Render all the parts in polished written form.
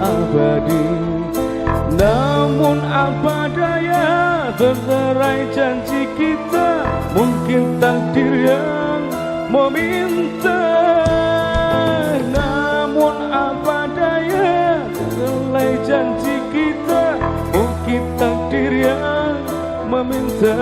abadi. Namun apa daya, terlerai janji kita, mungkin takdir yang meminta. Namun apa daya, terlerai janji kita, mungkin takdir yang meminta.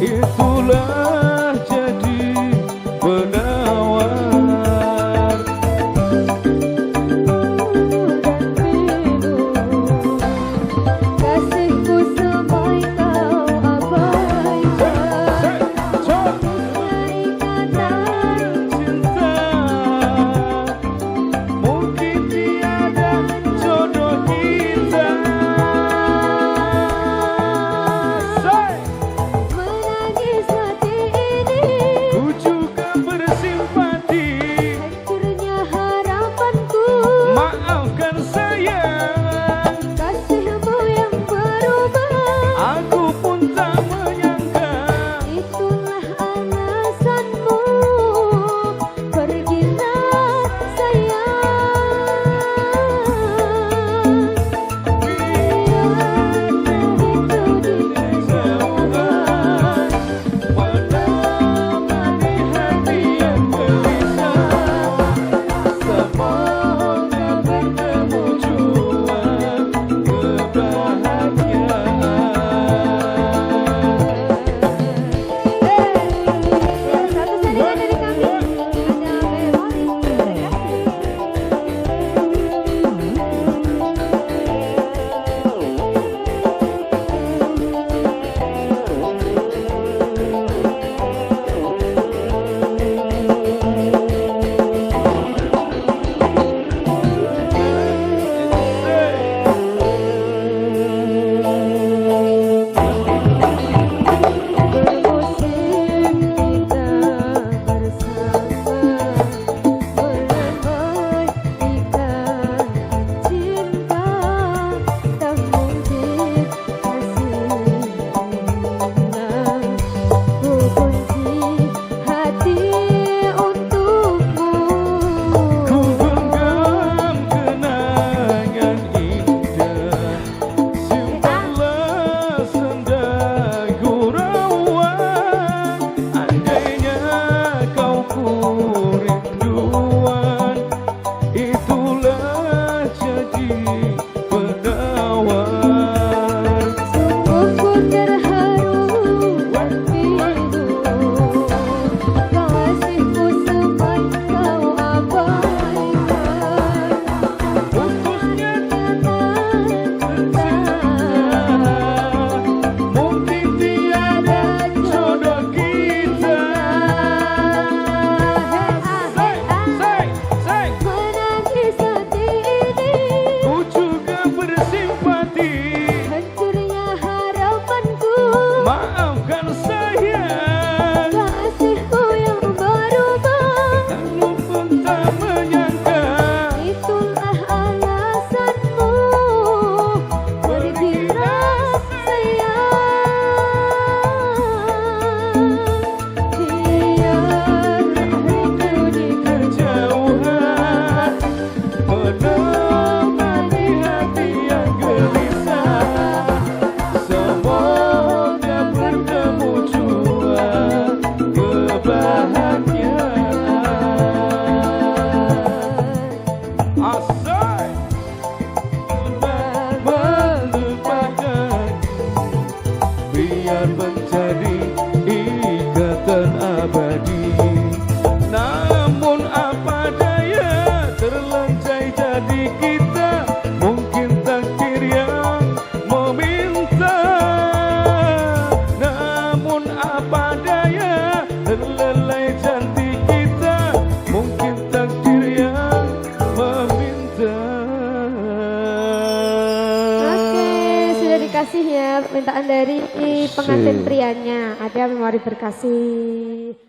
Itulah jadi penawar. Kasihku sampai kau abaikan ikatan cinta. Mungkin tiada jodoh kita. menangis hati ini. Ku juga bersimpati. Hancurnya harapanku. Maafkan sayang, Kasihmu yang berubah. aku pun tak menyangka. Itulah alasanmu. Pergilah sayang. Biar itu di kejauhan, Menemani hati yang gelisah. Semoga bertemu jua kebahagiaan. Satu saja dari kami. Ada memori. Bermusim kita bersama, melambai ikatan cinta. Tak mungkin kasih hilang. Ku kunci hati untukmu. Ku genggam kenangan indah. Simpanlah senda gurauan. Andainya kau ku rinduan, itulah jadi penawar. Sungguh ku terharu waktu itu. Kasihku sampai kau abaikan. Putusnya Cinta mungkin tiada jodoh kita. Say. menangis hati ini. Ku juga bersimpati. Hancurnya harapanku. Maafkan sayang, Kasihmu yang berubah. aku pun tak menyangka. Itulah alasanmu. Pergilah sayang. Biar rindu di Kejauhan menemani hati yang gelisah. Semoga bertemu jua kebahagiaan. Asai melupakan, biar menjadi ikatan abadi. Namun apa daya, terlanjai jadi kita, mungkin takdir yang meminta. pengantin prianya ada memori berkasih.